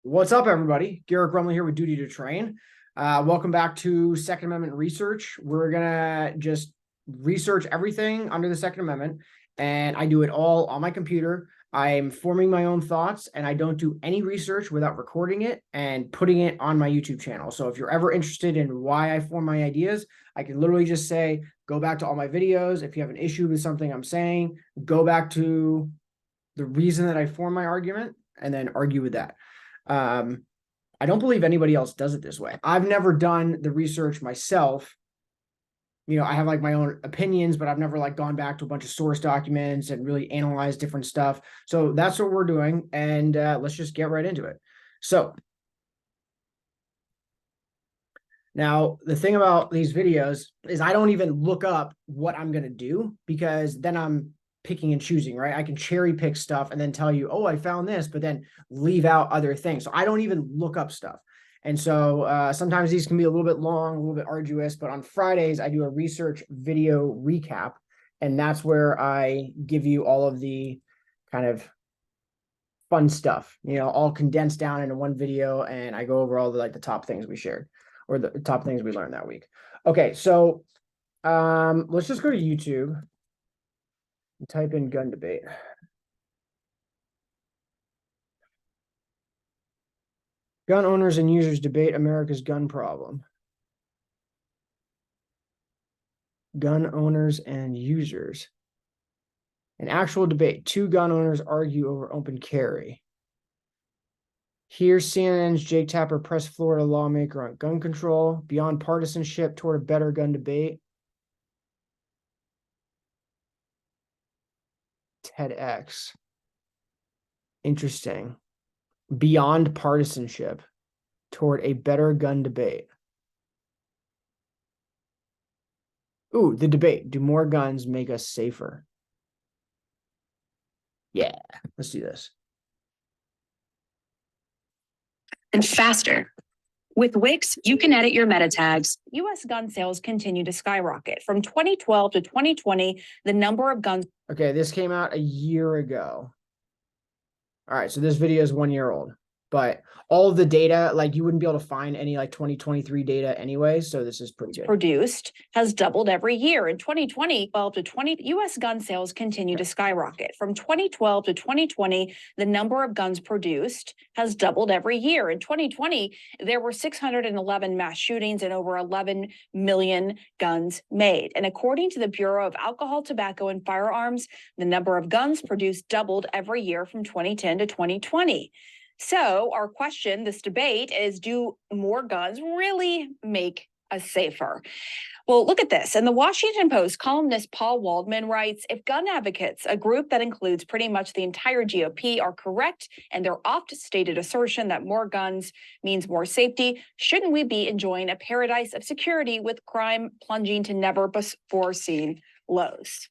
What's up, everybody? Garrett Grumley here with Duty to Train. Welcome back to Second Amendment research. We're gonna just research everything under the Second Amendment, and I do it all on my computer. I'm forming my own thoughts, and I don't do any research without recording it and putting it on my YouTube channel. So if you're ever interested in why I form my ideas, I can literally just say, go back to all my videos. If you have an issue with something I'm saying, go back to the reason that I form my argument and then argue with that. I don't believe anybody else does it this way. I've never done the research myself. I have like my own opinions, but I've never like gone back to a bunch of source documents and really analyzed different stuff. So that's what we're doing. And let's just get right into it. So now the thing about these videos is I don't even look up what I'm going to do, because then I'm picking and choosing, right? I can cherry pick stuff and then tell you, oh, I found this, but then leave out other things. So I don't even look up stuff. And so sometimes these can be a little bit long, a little bit arduous, but on Fridays, I do a research video recap. And that's where I give you all of the kind of fun stuff, all condensed down into one video. And I go over all the top things we shared, or the top things we learned that week. Okay, so let's just go to YouTube and type in gun debate. Gun owners and users debate America's gun problem. Gun owners and users. An actual debate. Two gun owners argue over open carry. Here's CNN's Jake Tapper press Florida lawmaker on gun control. Beyond partisanship toward a better gun debate. TEDx. Interesting. Beyond partisanship toward a better gun debate. Ooh, the debate. Do more guns make us safer? Yeah, let's do this. And faster. With Wix, you can edit your meta tags. U.S. gun sales continue to skyrocket. From 2012 to 2020, the number of guns. Okay, this came out a year ago. All right, so this video is 1 year old, but all of the data, you wouldn't be able to find any 2023 data anyway, so this is pretty good. Produced has doubled every year. In 2020, 12 to 20, U.S. gun sales continue to skyrocket. From 2012 to 2020, the number of guns produced has doubled every year. In 2020, there were 611 mass shootings and over 11 million guns made. And according to the Bureau of Alcohol, Tobacco, and Firearms, the number of guns produced doubled every year from 2010 to 2020. So our question, this debate, is, do more guns really make us safer? Well, look at this. And the Washington Post columnist Paul Waldman writes, if gun advocates, a group that includes pretty much the entire GOP, are correct in their oft-stated assertion that more guns means more safety, shouldn't we be enjoying a paradise of security with crime plunging to never-before-seen lows?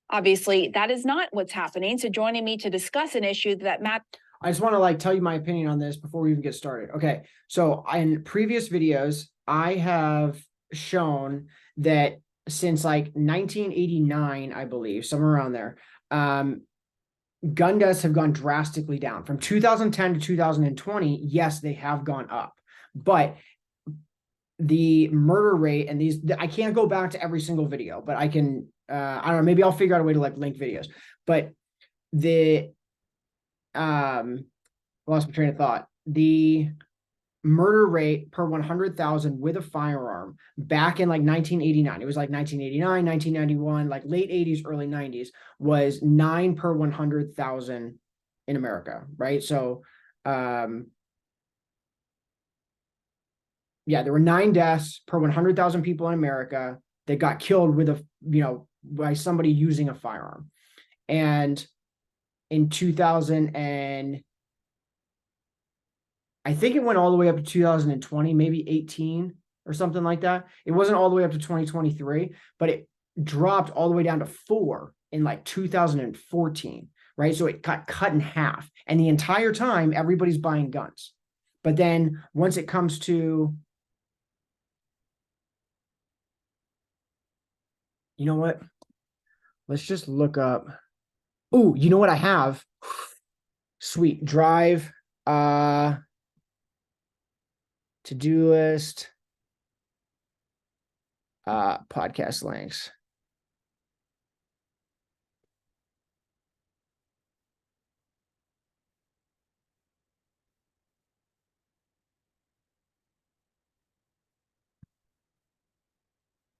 Obviously, that is not what's happening. So joining me to discuss an issue that Matt... I just want to tell you my opinion on this before we even get started. Okay, so in previous videos, I have shown that since 1989, I believe, somewhere around there, gun deaths have gone drastically down. From 2010 to 2020, yes, they have gone up. But the murder rate and I can't go back to every single video, but I can, I don't know, maybe I'll figure out a way to link videos. But lost my train of thought. The murder rate per 100,000 with a firearm back in 1989, it was 1989, 1991, late 80s, early 90s, was 9 per 100,000 in America, right? So yeah, there were 9 deaths per 100,000 people in America that got killed with by somebody using a firearm. And in 2000, and I think it went all the way up to 2020, maybe 18 or something like that. It wasn't all the way up to 2023, but it dropped all the way down to 4 in 2014, right? So it got cut in half. And the entire time, everybody's buying guns. But then once it comes to, you know what? Let's just look up. Oh, you know what I have? Sweet. Drive To-do list. Podcast links.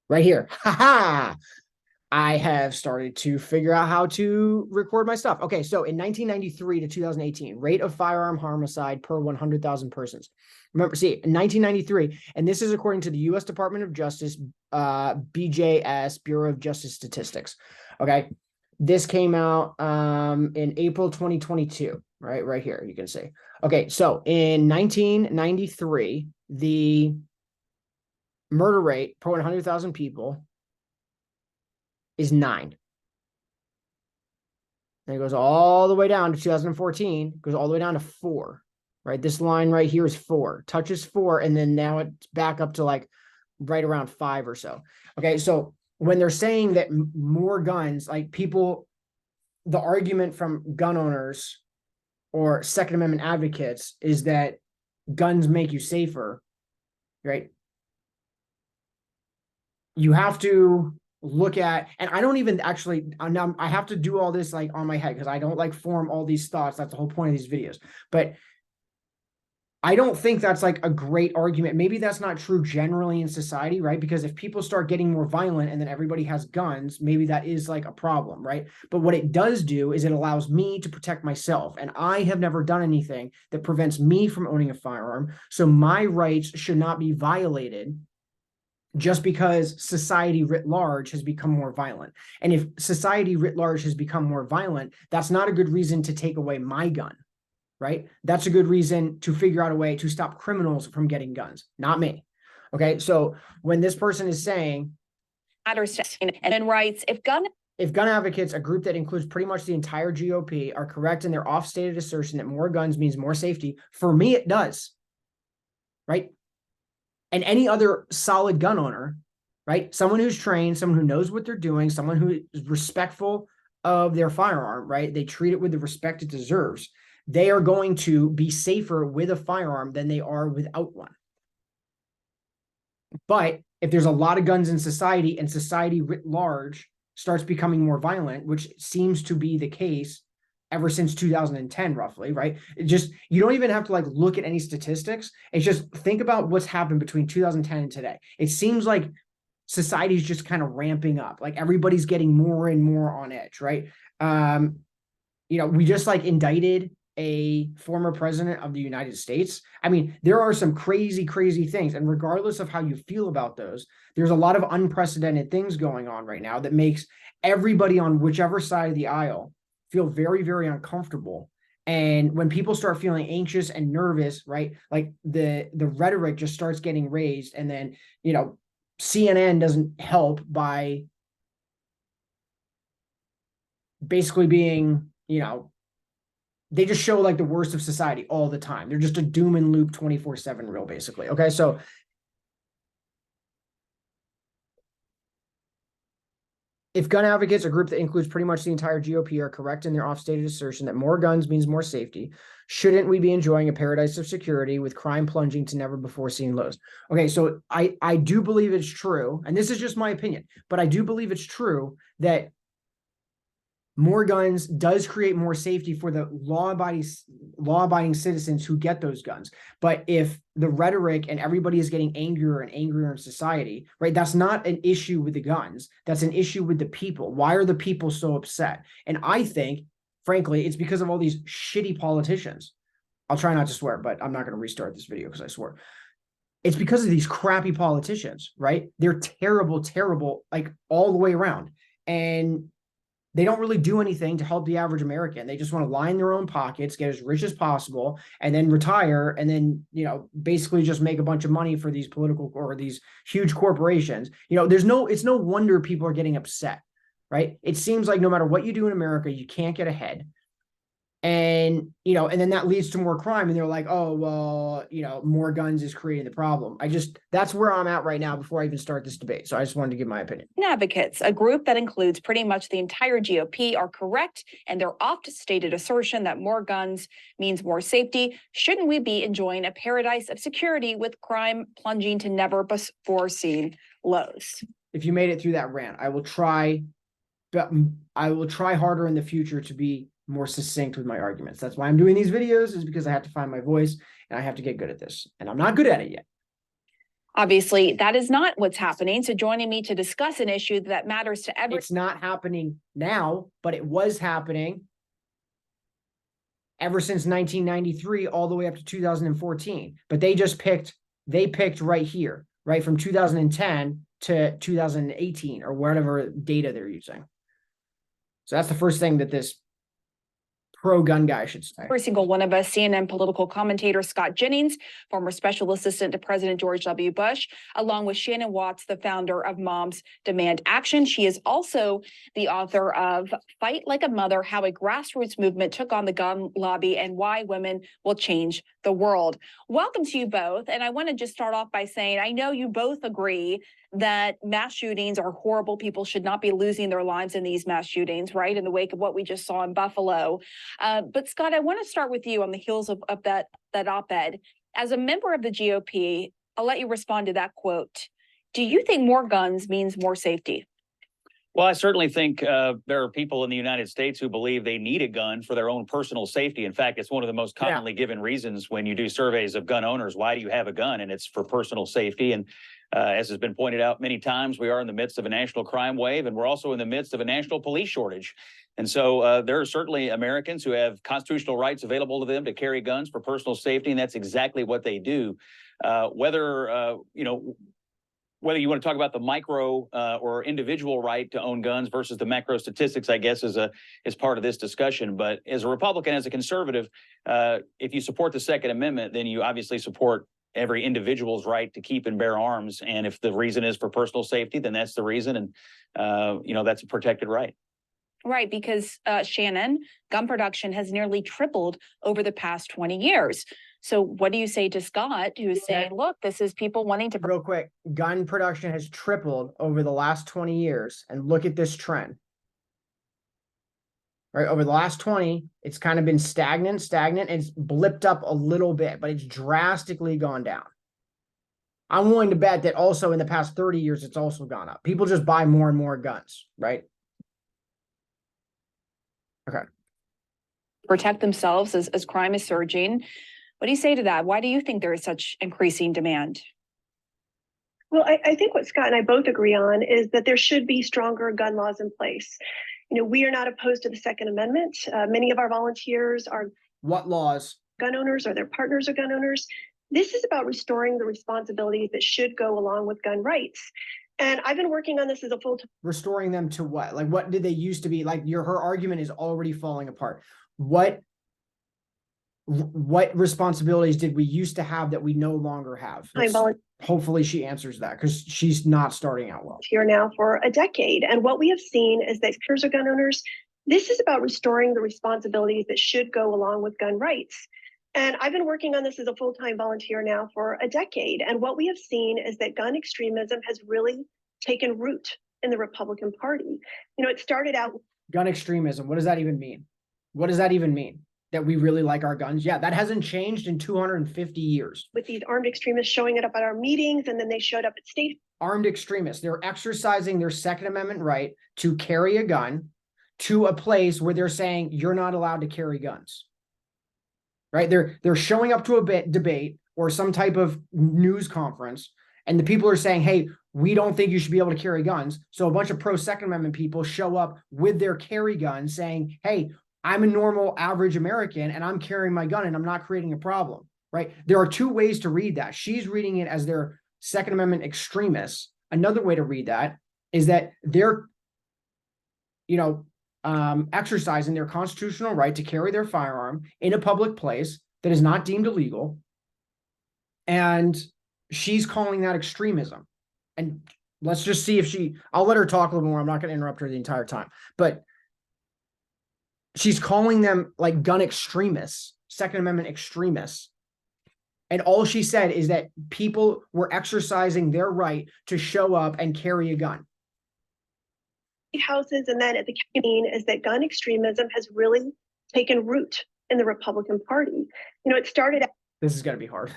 Right here. Ha. I have started to figure out how to record my stuff. Okay, so in 1993 to 2018, rate of firearm homicide per 100,000 persons. Remember, see, in 1993, and this is according to the U.S. Department of Justice, BJS, Bureau of Justice Statistics. Okay, this came out in April 2022, right here, you can see. Okay, so in 1993, the murder rate per 100,000 people is 9. And it goes all the way down to 2014, goes all the way down to 4, right? This line right here is 4, touches 4, and then now it's back up to like right around 5 or so. Okay, so when they're saying that more guns, like people, the argument from gun owners or Second Amendment advocates is that guns make you safer, right? You have to look at, and I don't even actually, now I have to do all this like on my head because I don't like form all these thoughts. That's the whole point of these videos. But I don't think that's like a great argument. Maybe that's not true generally in society, right? Because if people start getting more violent and then everybody has guns, maybe that is like a problem, right? But what it does do is it allows me to protect myself. And I have never done anything that prevents me from owning a firearm. So my rights should not be violated just because society writ large has become more violent. And if society writ large has become more violent, that's not a good reason to take away my gun, right? That's a good reason to figure out a way to stop criminals from getting guns, not me. Okay, so when this person is saying, and then writes, if gun advocates, a group that includes pretty much the entire GOP, are correct in their off-stated assertion that more guns means more safety, for me it does, right? And any other solid gun owner, right? Someone who's trained, someone who knows what they're doing, someone who is respectful of their firearm, right? They treat it with the respect it deserves. They are going to be safer with a firearm than they are without one. But if there's a lot of guns in society and society writ large starts becoming more violent, which seems to be the case ever since 2010, roughly, right? It just, you don't even have to like look at any statistics. It's just think about what's happened between 2010 and today. It seems like society's just kind of ramping up. Like everybody's getting more and more on edge, right? We just like indicted a former president of the United States. I mean, there are some crazy, crazy things. And regardless of how you feel about those, there's a lot of unprecedented things going on right now that makes everybody on whichever side of the aisle feel very, very uncomfortable. And when people start feeling anxious and nervous, right, like the rhetoric just starts getting raised. And then, CNN doesn't help by basically being, they just show like the worst of society all the time. They're just a doom and loop 24/7 reel, basically. Okay, so if gun advocates, a group that includes pretty much the entire GOP, are correct in their off-stated assertion that more guns means more safety, shouldn't we be enjoying a paradise of security with crime plunging to never before seen lows? Okay, so I do believe it's true, and this is just my opinion, but I do believe it's true that more guns does create more safety for the law-abiding citizens who get those guns. But if the rhetoric and everybody is getting angrier and angrier in society, right, that's not an issue with the guns. That's an issue with the people. Why are the people so upset? And I think, frankly, it's because of all these shitty politicians. I'll try not to swear, but I'm not going to restart this video because I swear. It's because of these crappy politicians, right? They're terrible, terrible, like all the way around. And they don't really do anything to help the average American. They just want to line their own pockets, get as rich as possible, and then retire, and then, basically just make a bunch of money for these political or these huge corporations. It's no wonder people are getting upset, right? It seems like no matter what you do in America, you can't get ahead. And, and then that leads to more crime. And they're like, oh, well, more guns is creating the problem. That's where I'm at right now before I even start this debate. So I just wanted to give my opinion. Advocates, a group that includes pretty much the entire GOP, are correct in their oft-stated assertion that more guns means more safety. Shouldn't we be enjoying a paradise of security with crime plunging to never before seen lows? If you made it through that rant, I will try harder in the future to be more succinct with my arguments. That's why I'm doing these videos, is because I have to find my voice and I have to get good at this. And I'm not good at it yet. Obviously, that is not what's happening. So joining me to discuss an issue that matters to everyone. It's not happening now, but it was happening ever since 1993 all the way up to 2014. But they picked right here, right from 2010 to 2018 or whatever data they're using. So that's the first thing that this pro-gun guy should say. Every single one of us, CNN political commentator Scott Jennings, former special assistant to President George W. Bush, along with Shannon Watts, the founder of Moms Demand Action. She is also the author of Fight Like a Mother, How a Grassroots Movement Took on the Gun Lobby and Why Women Will Change the World. Welcome to you both. And I want to just start off by saying, I know you both agree that mass shootings are horrible. People should not be losing their lives in these mass shootings, right? In the wake of what we just saw in Buffalo. But Scott, I want to start with you on the heels of that op-ed. As a member of the GOP, I'll let you respond to that quote. Do you think more guns means more safety? Well, I certainly think there are people in the United States who believe they need a gun for their own personal safety. In fact, it's one of the most commonly given reasons when you do surveys of gun owners. Why do you have a gun? And it's for personal safety. And as has been pointed out many times, we are in the midst of a national crime wave, and we're also in the midst of a national police shortage. And so there are certainly Americans who have constitutional rights available to them to carry guns for personal safety, and that's exactly what they do. Whether you want to talk about the micro or individual right to own guns versus the macro statistics, I guess, is part of this discussion. But as a Republican, as a conservative, if you support the Second Amendment, then you obviously support every individual's right to keep and bear arms. And if the reason is for personal safety, then that's the reason. And, that's a protected right. Right, because Shannon, gun production has nearly tripled over the past 20 years. So what do you say to Scott, who is saying, look, this is people wanting to... Real quick, gun production has tripled over the last 20 years. And look at this trend. Right, over the last 20, it's kind of been stagnant. It's blipped up a little bit, but it's drastically gone down. I'm willing to bet that also in the past 30 years, it's also gone up. People just buy more and more guns, right? Okay. Protect themselves as crime is surging. What do you say to that? Why do you think there is such increasing demand? Well, I think what Scott and I both agree on is that there should be stronger gun laws in place. We are not opposed to the Second Amendment. Many of our volunteers are... What laws? Gun owners or their partners are gun owners. This is about restoring the responsibilities that should go along with gun rights. And I've been working on this as a full-time... Restoring them to what? Like, what did they used to be? Like, her argument is already falling apart. What responsibilities did we used to have that we no longer have? Hopefully she answers that, because she's not starting out well. Here now for a decade. And what we have seen is that peers are gun owners. This is about restoring the responsibilities that should go along with gun rights. And I've been working on this as a full-time volunteer now for a decade. And what we have seen is that gun extremism has really taken root in the Republican Party. It started out... Gun extremism, what does that even mean? What does that even mean? That we really like our guns? Yeah, that hasn't changed in 250 years. With these armed extremists showing it up at our meetings, and then they showed up at state... Armed extremists, they're exercising their Second Amendment right to carry a gun to a place where they're saying you're not allowed to carry guns. Right? They're showing up to a debate or some type of news conference, and the people are saying, hey, we don't think you should be able to carry guns. So a bunch of pro-Second Amendment people show up with their carry guns saying, hey, I'm a normal average American and I'm carrying my gun and I'm not creating a problem, right? There are two ways to read that. She's reading it as their Second Amendment extremists. Another way to read that is that they're, exercising their constitutional right to carry their firearm in a public place that is not deemed illegal. And she's calling that extremism. And let's just see if I'll let her talk a little more. I'm not going to interrupt her the entire time, but she's calling them like gun extremists, Second Amendment extremists. And all she said is that people were exercising their right to show up and carry a gun. Houses and then at the campaign is that gun extremism has really taken root in the Republican Party. You know, it started This is going to be hard.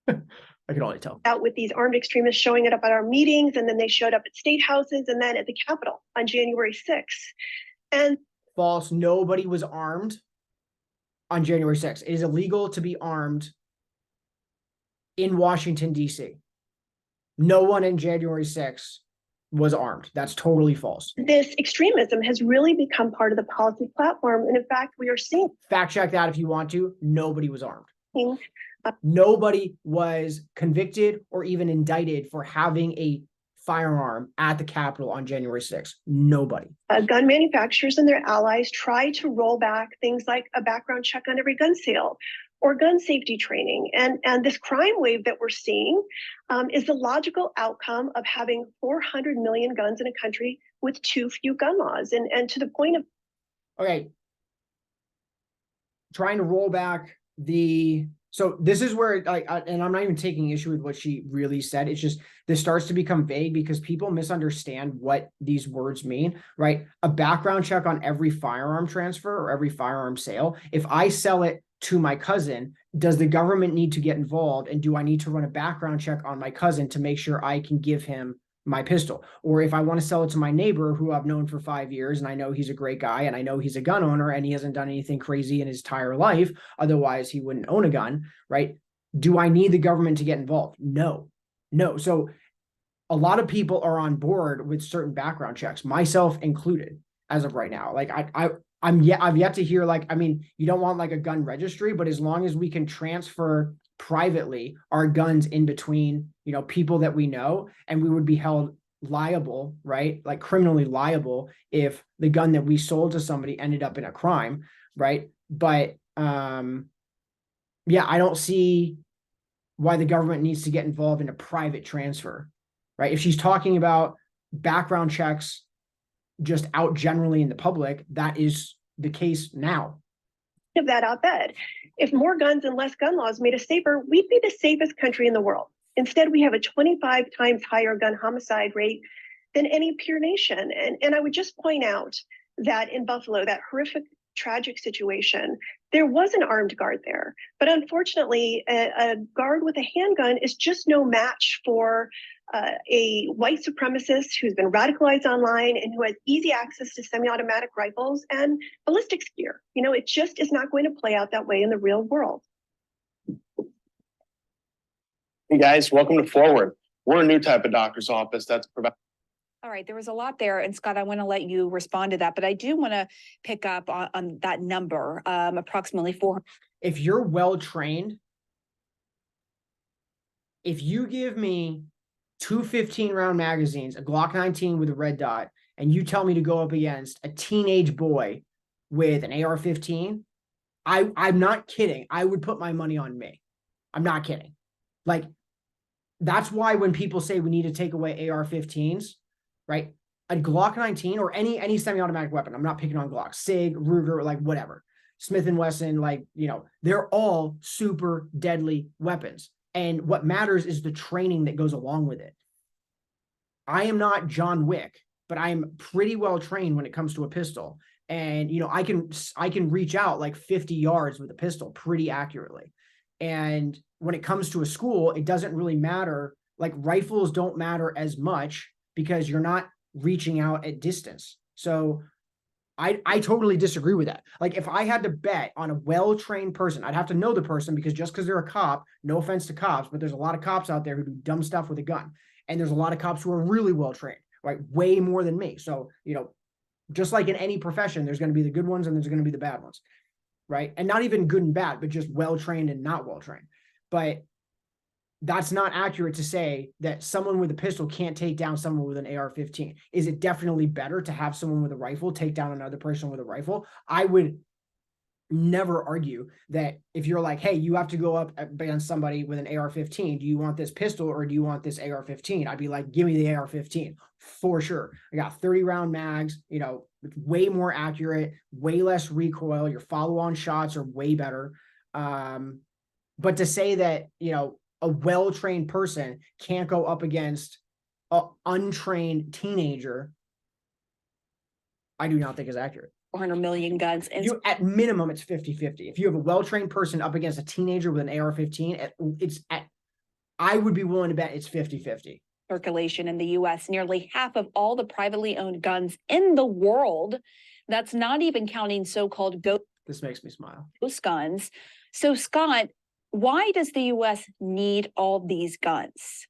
I can only tell. out with these armed extremists showing it up at our meetings, and then they showed up at state houses and then at the Capitol on January 6th. And False. Nobody was armed on January 6th. It is illegal to be armed in Washington, D.C. No one in January 6th was armed. That's totally false. this extremism has really become part of the policy platform. And in fact, we are seeing Fact check that if you want to. Nobody was armed. Nobody was convicted or even indicted for having a firearm at the Capitol on January 6th. Nobody. gun manufacturers and their allies try to roll back things like a background check on every gun sale or gun safety training. And this crime wave that we're seeing is the logical outcome of having 400 million guns in a country with too few gun laws. And to the point of Okay. Trying to roll back so this is where and I'm not even taking issue with what she really said. It's just this starts to become vague because people misunderstand what these words mean, right? A background check on every firearm transfer or every firearm sale. If I sell it to my cousin, does the government need to get involved? And do I need to run a background check on my cousin to make sure I can give him my pistol? Or if I want to sell it to my neighbor who I've known for 5 years and I know he's a great guy and I know he's a gun owner and he hasn't done anything crazy in his entire life, otherwise he wouldn't own a gun, right? Do I need the government to get involved? No. So a lot of people are on board with certain background checks, myself included, as of right now. Like I've yet to hear, like, I mean, you don't want like a gun registry, but as long as we can transfer privately our guns in between, people that we know, and we would be held liable, right? Like criminally liable if the gun that we sold to somebody ended up in a crime, right? But I don't see why the government needs to get involved in a private transfer, right? If she's talking about background checks just out generally in the public, that is the case now. of that op-ed, if more guns and less gun laws made us safer, we'd be the safest country in the world. Instead, we have a 25 times higher gun homicide rate than any peer nation. And I would just point out that in Buffalo, that horrific, tragic situation, there was an armed guard there. But unfortunately, a guard with a handgun is just no match for a white supremacist who's been radicalized online and who has easy access to semi-automatic rifles and ballistics gear. It just is not going to play out that way in the real world. Hey guys, welcome to Forward. We're a new type of doctor's office that's providing. All right, there was a lot there, and Scott, I want to let you respond to that, but I do want to pick up on that number, approximately 400. If you're well trained, if you give me two 15-round magazines, a Glock 19 with a red dot, and you tell me to go up against a teenage boy with an AR-15, I'm not kidding. I would put my money on me. I'm not kidding. Like, that's why when people say we need to take away AR-15s, right? A Glock 19 or any semi-automatic weapon, I'm not picking on Glock, SIG, Ruger, like whatever, Smith & Wesson, like, they're all super deadly weapons. And what matters is the training that goes along with it. I am not John Wick, but I am pretty well trained when it comes to a pistol. And, I can reach out like 50 yards with a pistol pretty accurately. And when it comes to a school, it doesn't really matter. Like, rifles don't matter as much because you're not reaching out at distance. So I totally disagree with that. Like, if I had to bet on a well-trained person, I'd have to know the person, because just because they're a cop, no offense to cops, but there's a lot of cops out there who do dumb stuff with a gun. And there's a lot of cops who are really well-trained, right? Way more than me. So, just like in any profession, there's going to be the good ones and there's going to be the bad ones, right? And not even good and bad, but just well-trained and not well-trained. But that's not accurate to say that someone with a pistol can't take down someone with an AR-15. Is it definitely better to have someone with a rifle take down another person with a rifle? I would never argue that if you're like, hey, you have to go up against somebody with an AR-15. Do you want this pistol or do you want this AR-15? I'd be like, give me the AR-15 for sure. I got 30 round mags, you know, way more accurate, way less recoil. Your follow-on shots are way better. But to say that, you know, a well-trained person can't go up against an untrained teenager, I do not think is accurate. 400 million guns in You at minimum it's 50-50. If you have a well-trained person up against a teenager with an AR-15, I would be willing to bet it's 50-50. circulation in the US. Nearly half of all the privately owned guns in the world. That's not even counting so-called This makes me smile. ghost guns. So, Scott, why does the US need all these guns?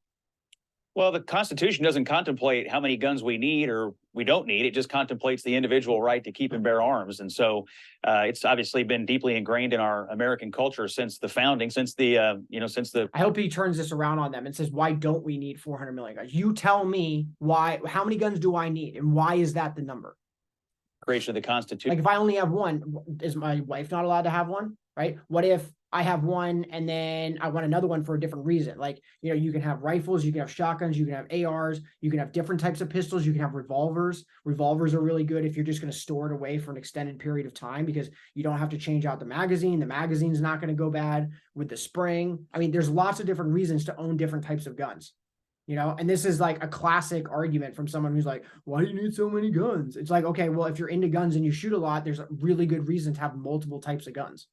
Well, the Constitution doesn't contemplate how many guns we need or we don't need. It just contemplates the individual right to keep and bear arms. And so it's obviously been deeply ingrained in our American culture since the founding, since the. I hope he turns this around on them and says, why don't we need 400 million guns? You tell me why, how many guns do I need? And why is that the number? Creation of the Constitution. Like if I only have one, is my wife not allowed to have one? Right? What if I have one and then I want another one for a different reason? Like, you know, you can have rifles, you can have shotguns, you can have ARs, you can have different types of pistols, you can have revolvers. Revolvers are really good if you're just going to store it away for an extended period of time because you don't have to change out the magazine. The magazine's not going to go bad with the spring. I mean, there's lots of different reasons to own different types of guns. You know, and this is like a classic argument from someone who's like, why do you need so many guns? It's like, okay, well, if you're into guns and you shoot a lot, there's a really good reason to have multiple types of guns.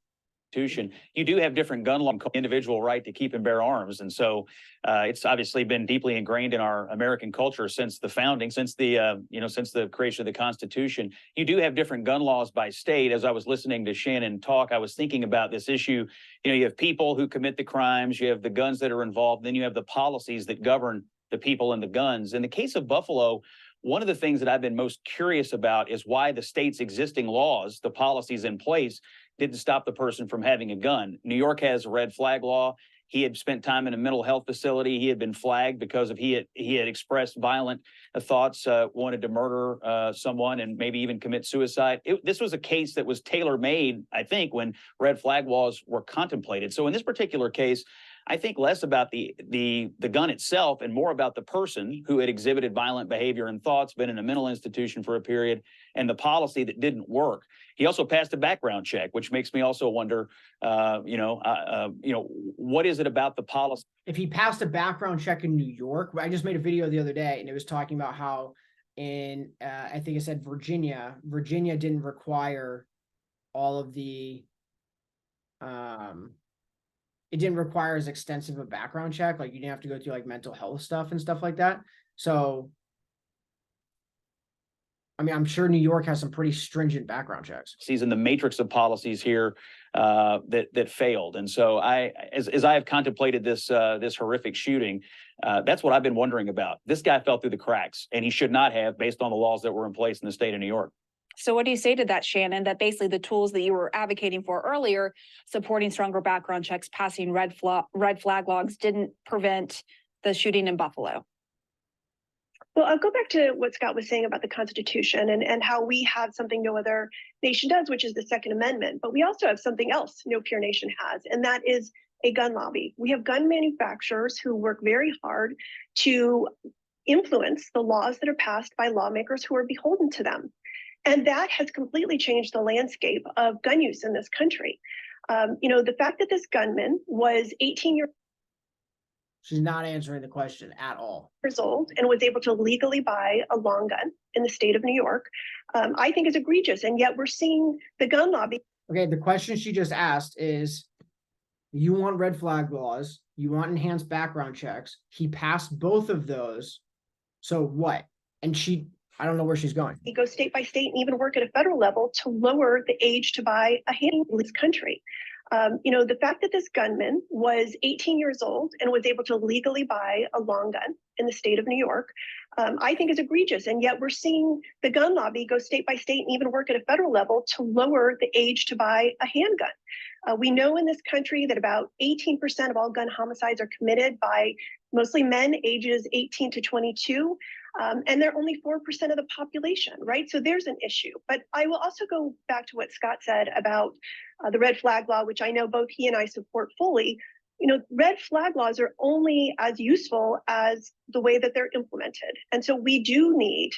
You do have different gun law, individual right to keep and bear arms. And so it's obviously been deeply ingrained in our American culture since the founding, since the creation of the Constitution. You do have different gun laws by state. As I was listening to Shannon talk, I was thinking about this issue. You know, you have people who commit the crimes, you have the guns that are involved, then you have the policies that govern the people and the guns. In the case of Buffalo, one of the things that I've been most curious about is why the state's existing laws, the policies in place, didn't stop the person from having a gun. New York has a red flag law. He had spent time in a mental health facility. He had been flagged because he had expressed violent thoughts, wanted to murder someone and maybe even commit suicide. This was a case that was tailor-made, I think, when red flag laws were contemplated. So in this particular case, I think less about the gun itself and more about the person who had exhibited violent behavior and thoughts, been in a mental institution for a period, and the policy that didn't work. He also passed a background check, which makes me also wonder, what is it about the policy? If he passed a background check in New York, I just made a video the other day and it was talking about how in, I think it said Virginia didn't require all of the, it didn't require as extensive a background check. Like you didn't have to go through like mental health stuff and stuff like that. So, I mean, I'm sure New York has some pretty stringent background checks. He's in the matrix of policies here that failed. And so as I have contemplated this horrific shooting, that's what I've been wondering about. This guy fell through the cracks and he should not have based on the laws that were in place in the state of New York. So what do you say to that, Shannon, that basically the tools that you were advocating for earlier, supporting stronger background checks, passing red flag laws, didn't prevent the shooting in Buffalo? Well, I'll go back to what Scott was saying about the Constitution and how we have something no other nation does, which is the Second Amendment. But we also have something else no peer nation has, and that is a gun lobby. We have gun manufacturers who work very hard to influence the laws that are passed by lawmakers who are beholden to them. And that has completely changed the landscape of gun use in this country. The fact that this gunman was 18 years She's not answering the question at all. old and was able to legally buy a long gun in the state of New York, I think is egregious. And yet we're seeing the gun lobby. Okay, the question she just asked is, you want red flag laws, you want enhanced background checks. He passed both of those. So what? And I don't know where she's going. He goes state by state and even work at a federal level to lower the age to buy a handgun in this country. The fact that this gunman was 18 years old and was able to legally buy a long gun in the state of New York, I think is egregious. And yet we're seeing the gun lobby go state by state and even work at a federal level to lower the age to buy a handgun. We know in this country that about 18% of all gun homicides are committed by mostly men ages 18 to 22. And they're only 4% of the population, right? So there's an issue. But I will also go back to what Scott said about the red flag law, which I know both he and I support fully. You know, red flag laws are only as useful as the way that they're implemented. And so we do need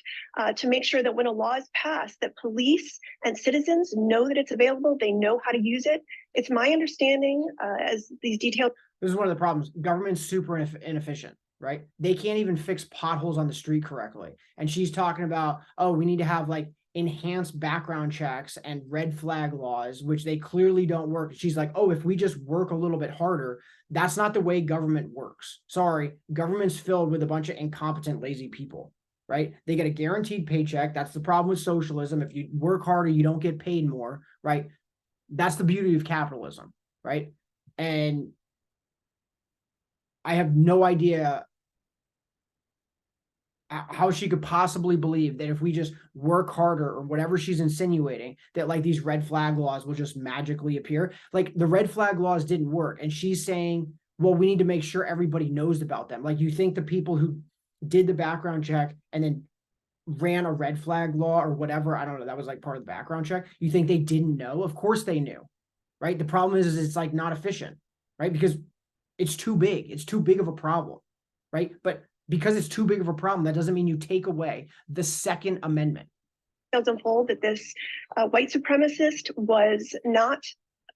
to make sure that when a law is passed, that police and citizens know that it's available, they know how to use it. It's my understanding, as these details. This is one of the problems. Government's super inefficient, right? They can't even fix potholes on the street correctly. And she's talking about, oh, we need to have like enhanced background checks and red flag laws, which they clearly don't work. She's like, oh, if we just work a little bit harder. That's not the way government works. Sorry, government's filled with a bunch of incompetent, lazy people, right? They get a guaranteed paycheck. That's the problem with socialism. If you work harder, you don't get paid more, right? That's the beauty of capitalism, right? And I have no idea how she could possibly believe that if we just work harder or whatever she's insinuating, that like these red flag laws will just magically appear. Like the red flag laws didn't work. And she's saying, well, we need to make sure everybody knows about them. Like you think the people who did the background check and then ran a red flag law or whatever, I don't know, that was like part of the background check. You think they didn't know? Of course they knew, right? The problem is it's like not efficient, right? Because it's too big. It's too big of a problem, right? But because it's too big of a problem, that doesn't mean you take away the Second Amendment. Unfold that this white supremacist was not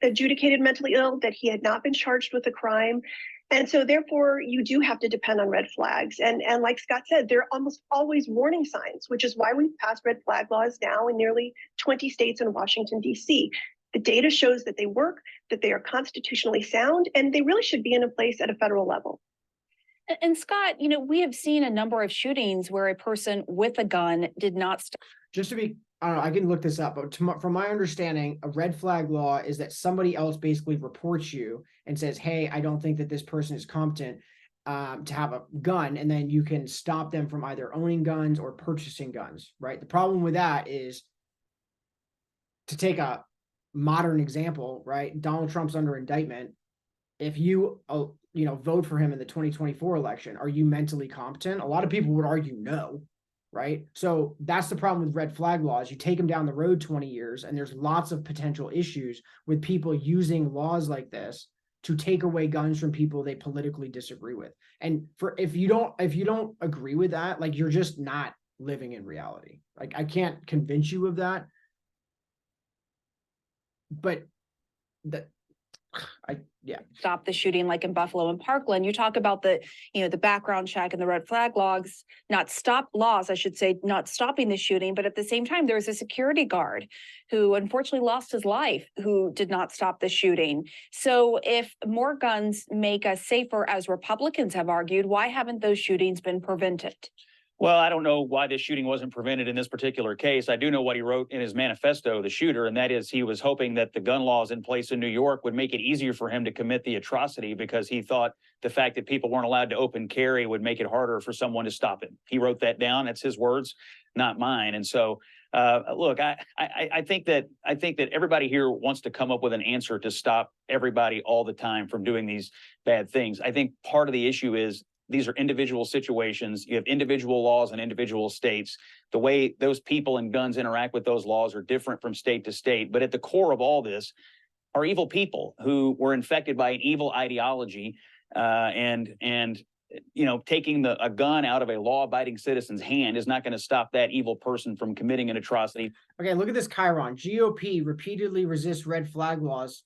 adjudicated mentally ill, that he had not been charged with a crime. And so therefore, you do have to depend on red flags. And like Scott said, they're almost always warning signs, which is why we've passed red flag laws now in nearly 20 states and Washington, D.C. The data shows that they work, that they are constitutionally sound, and they really should be in place at a federal level. And Scott, you know, we have seen a number of shootings where a person with a gun did not stop. Just to be, I don't know, I can look this up, but from my understanding, a red flag law is that somebody else basically reports you and says, hey, I don't think that this person is competent to have a gun, and then you can stop them from either owning guns or purchasing guns, right? The problem with that is, to take a modern example, right? Donald Trump's under indictment. If you vote for him in the 2024 election, are you mentally competent? A lot of people would argue no, right? So that's the problem with red flag laws. You take them down the road 20 years, and there's lots of potential issues with people using laws like this to take away guns from people they politically disagree with. And if you don't agree with that, like you're just not living in reality. Like I can't convince you of that. But Stop the shooting, like in Buffalo and Parkland. You talk about the background check and the red flag laws, not stopping the shooting, but at the same time, there's a security guard who unfortunately lost his life, who did not stop the shooting. So if more guns make us safer, as Republicans have argued, why haven't those shootings been prevented? Well, I don't know why this shooting wasn't prevented in this particular case. I do know what he wrote in his manifesto, the shooter, and that is he was hoping that the gun laws in place in New York would make it easier for him to commit the atrocity, because he thought the fact that people weren't allowed to open carry would make it harder for someone to stop it. He wrote that down. That's his words, not mine. And so, look, I think that everybody here wants to come up with an answer to stop everybody all the time from doing these bad things. I think part of the issue is these are individual situations. You have individual laws in individual states. The way those people and guns interact with those laws are different from state to state. But at the core of all this are evil people who were infected by an evil ideology, and taking a gun out of a law-abiding citizen's hand is not going to stop that evil person from committing an atrocity. Okay, look at this chyron. GOP repeatedly resists red flag laws,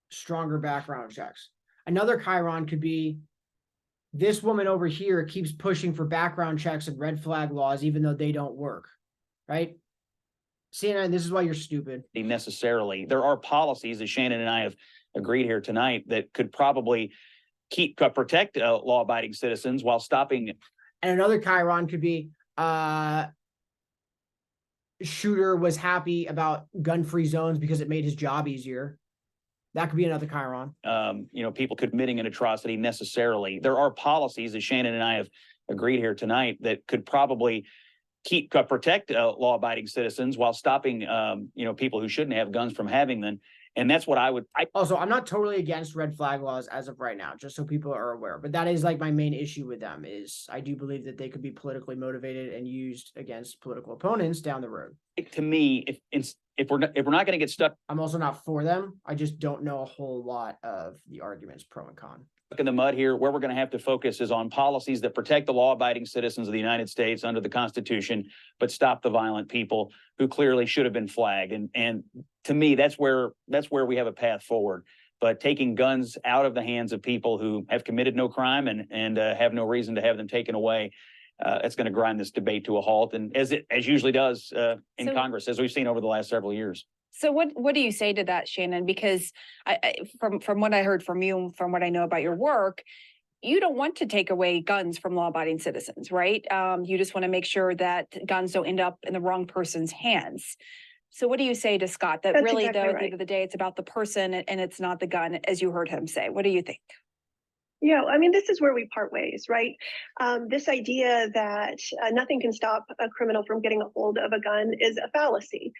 stronger background checks. Another chyron could be, this woman over here keeps pushing for background checks and red flag laws, even though they don't work, right? CNN, this is why you're stupid. Necessarily. There are policies, as Shannon and I have agreed here tonight, that could probably protect law-abiding citizens while stopping. And another chyron could be, shooter was happy about gun-free zones because it made his job easier. That could be another chyron. People committing an atrocity necessarily. There are policies, as Shannon and I have agreed here tonight, that could probably protect law-abiding citizens while stopping, people who shouldn't have guns from having them. And that's what I Also, I'm not totally against red flag laws as of right now, just so people are aware. But that is like my main issue with them is I do believe that they could be politically motivated and used against political opponents down the road. to me, if we're not going to get stuck I'm also not for them. I just don't know a whole lot of the arguments pro and con. in the mud here, where we're going to have to focus is on policies that protect the law-abiding citizens of the United States under the Constitution, but stop the violent people who clearly should have been flagged. And to me, that's where we have a path forward. But taking guns out of the hands of people who have committed no crime and have no reason to have them taken away, it's going to grind this debate to a halt, and as usually does in Congress, as we've seen over the last several years. So what do you say to that, Shannon? Because from what I heard from you, from what I know about your work, you don't want to take away guns from law-abiding citizens, right? You just want to make sure that guns don't end up in the wrong person's hands. So what do you say to Scott? That That's really, exactly though, at right. the end of the day, it's about the person and it's not the gun, as you heard him say. What do you think? Yeah, I mean, this is where we part ways, right? This idea that nothing can stop a criminal from getting a hold of a gun is a fallacy.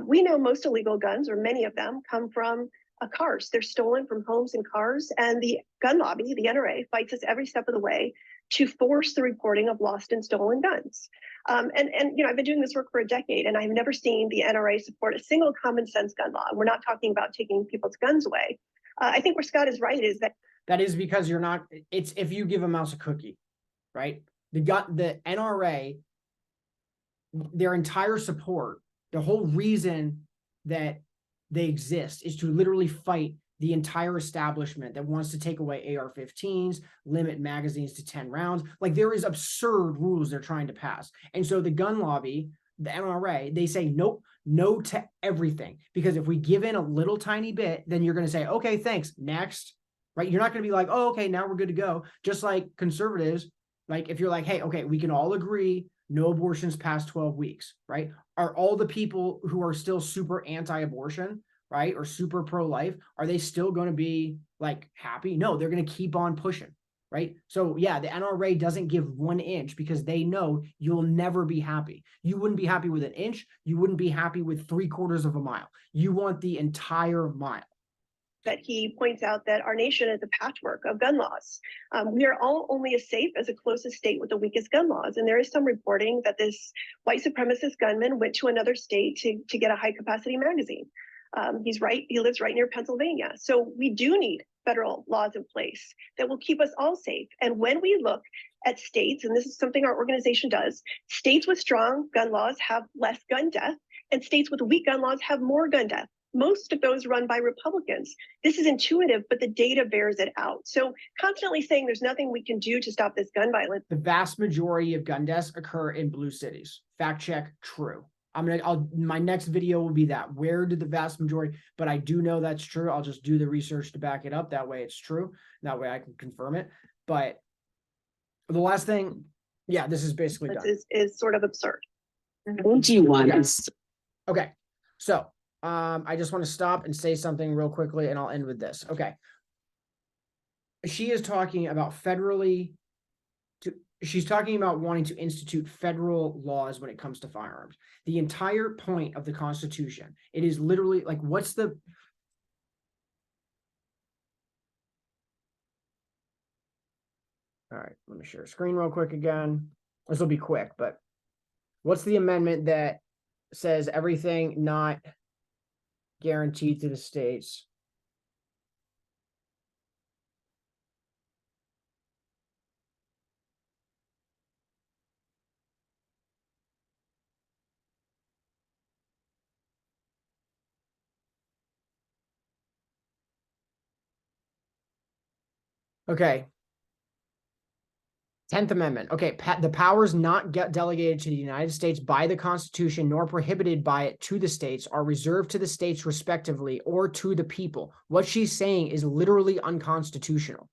We know most illegal guns, or many of them, come from cars. They're stolen from homes and cars, and the gun lobby, the NRA, fights us every step of the way to force the reporting of lost and stolen guns. And you know, I've been doing this work for a decade, and I've never seen the NRA support a single common sense gun law. We're not talking about taking people's guns away. I think where Scott is right is that is because you're not. It's if you give a mouse a cookie, right? The NRA, their entire support. The whole reason that they exist is to literally fight the entire establishment that wants to take away AR-15s, limit magazines to 10 rounds. Like, there is absurd rules they're trying to pass. And so the gun lobby, the NRA, they say nope, no to everything. Because if we give in a little tiny bit, then you're going to say, okay, thanks, next, right? You're not going to be like, oh, okay, now we're good to go. Just like conservatives, like if you're like, hey, okay, we can all agree no abortions past 12 weeks, right? Are all the people who are still super anti-abortion, right, or super pro-life, are they still going to be like happy? No, they're going to keep on pushing, right? So yeah, the NRA doesn't give 1 inch because they know you'll never be happy. You wouldn't be happy with an inch. You wouldn't be happy with 3/4 of a mile. You want the entire mile. that he points out that our nation is a patchwork of gun laws. We are all only as safe as the closest state with the weakest gun laws. And there is some reporting that this white supremacist gunman went to another state to get a high capacity magazine. He's right. He lives right near Pennsylvania. So we do need federal laws in place that will keep us all safe. And when we look at states, and this is something our organization does, states with strong gun laws have less gun death, and states with weak gun laws have more gun death. Most of those run by Republicans. This is intuitive, but the data bears it out. So constantly saying there's nothing we can do to stop this gun violence. The vast majority of gun deaths occur in blue cities. Fact check, true. My next video will be that. Where did the vast majority, but I do know that's true. I'll just do the research to back it up. That way it's true. That way I can confirm it. But the last thing, yeah, this is basically done. Is sort of absurd. What do you want us? Okay, so I just want to stop and say something real quickly, and I'll end with this. Okay, she is talking about she's talking about wanting to institute federal laws when it comes to firearms. The entire point of the Constitution, it is literally like, what's the all right, let me share screen real quick again. This will be quick, but what's the amendment that says everything not guaranteed to the states? Okay. 10th Amendment. Okay, the powers not delegated to the United States by the Constitution nor prohibited by it to the states are reserved to the states respectively or to the people. What she's saying is literally unconstitutional.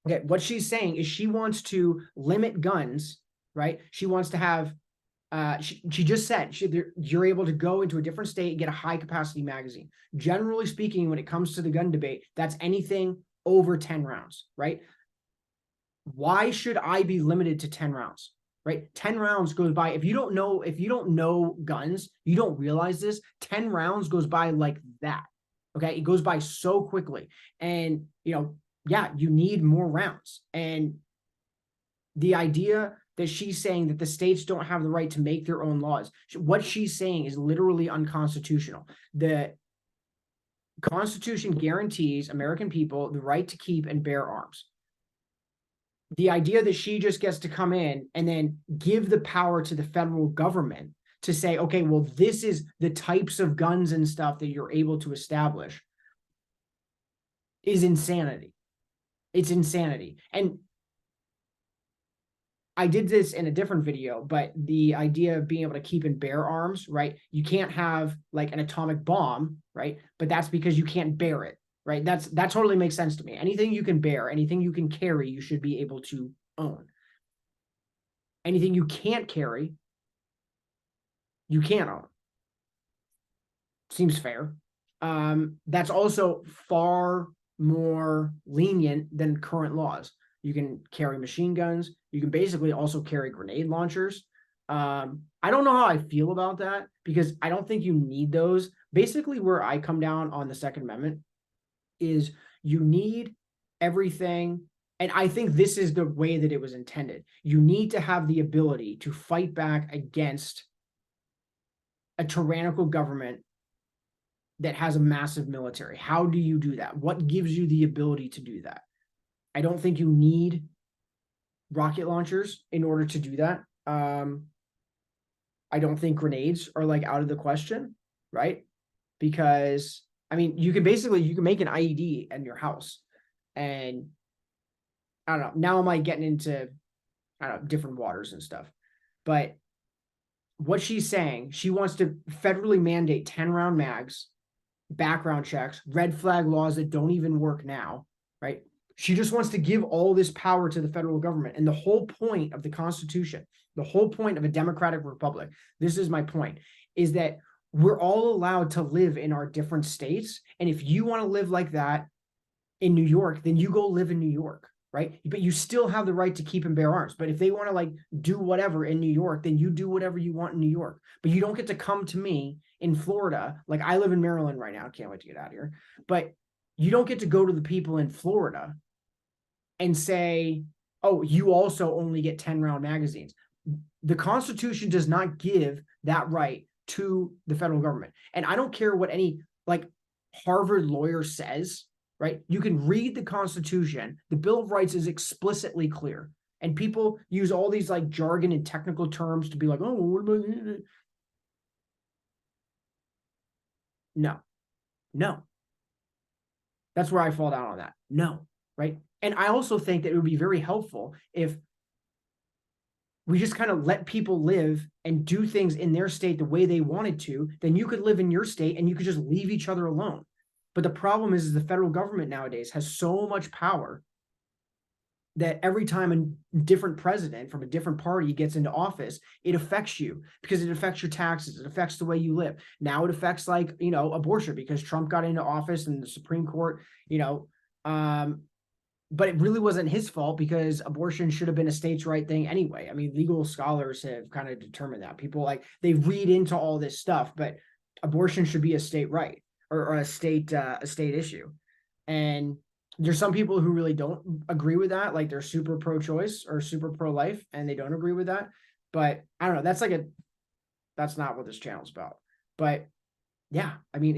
Okay, what she's saying is she wants to limit guns, right? She wants to have she just said you're able to go into a different state and get a high capacity magazine. Generally speaking, when it comes to the gun debate, that's anything over 10 rounds, right? Why should I be limited to 10 rounds? right? 10 rounds goes by. If you don't know guns, you don't realize this. 10 rounds goes by like that. Okay. It goes by so quickly. And, yeah, you need more rounds. And the idea that she's saying that the states don't have the right to make their own laws, what she's saying is literally unconstitutional. The Constitution guarantees American people the right to keep and bear arms. The idea that she just gets to come in and then give the power to the federal government to say, okay, well, this is the types of guns and stuff that you're able to establish is insanity. It's insanity. And I did this in a different video, but the idea of being able to keep and bear arms, right? You can't have like an atomic bomb, right? But that's because you can't bear it, right? That totally makes sense to me. Anything you can bear, anything you can carry, you should be able to own. Anything you can't carry, you can't own. Seems fair. That's also far more lenient than current laws. You can carry machine guns. You can basically also carry grenade launchers. I don't know how I feel about that because I don't think you need those. Basically, where I come down on the Second Amendment is you need everything. And I think this is the way that it was intended. You need to have the ability to fight back against a tyrannical government that has a massive military. How do you do that? What gives you the ability to do that? I don't think you need rocket launchers in order to do that. I don't think grenades are like out of the question, right? Because I mean, you can make an IED in your house, and I don't know. Now I'm like getting into different waters and stuff, but what she's saying, she wants to federally mandate 10-round mags, background checks, red flag laws that don't even work now, right? She just wants to give all this power to the federal government. And the whole point of the Constitution, the whole point of a democratic republic, this is my point, is that we're all allowed to live in our different states. And if you want to live like that in New York, then you go live in New York, right? But you still have the right to keep and bear arms. But if they want to like do whatever in New York, then you do whatever you want in New York. But you don't get to come to me in Florida. Like I live in Maryland right now. Can't wait to get out of here. But you don't get to go to the people in Florida and say, oh, you also only get 10-round magazines. The Constitution does not give that right to the federal government. And I don't care what any like Harvard lawyer says, right? You can read the Constitution. The Bill of Rights is explicitly clear. And people use all these like jargon and technical terms to be like, oh, what about it? No. That's where I fall down on that. No, right? And I also think that it would be very helpful if we just kind of let people live and do things in their state the way they wanted to. Then you could live in your state and you could just leave each other alone. But the problem is the federal government nowadays has so much power that every time a different president from a different party gets into office, it affects you because it affects your taxes. It affects the way you live. Now it affects like, abortion because Trump got into office and the Supreme Court, but it really wasn't his fault because abortion should have been a states' right thing anyway. I mean, legal scholars have kind of determined that. People they read into all this stuff, but abortion should be a state right or a state issue. And there's some people who really don't agree with that. Like they're super pro-choice or super pro-life and they don't agree with that. But I don't know. That's not what this channel's about. But yeah, I mean,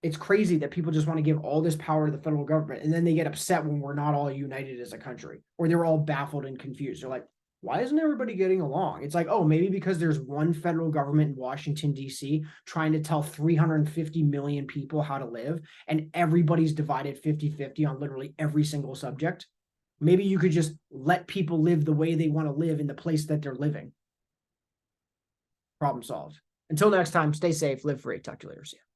it's crazy that people just want to give all this power to the federal government and then they get upset when we're not all united as a country or they're all baffled and confused. They're like, why isn't everybody getting along? It's like, oh, maybe because there's one federal government in Washington, D.C. trying to tell 350 million people how to live and everybody's divided 50-50 on literally every single subject. Maybe you could just let people live the way they want to live in the place that they're living. Problem solved. Until next time, stay safe, live free. Talk to you later. See ya.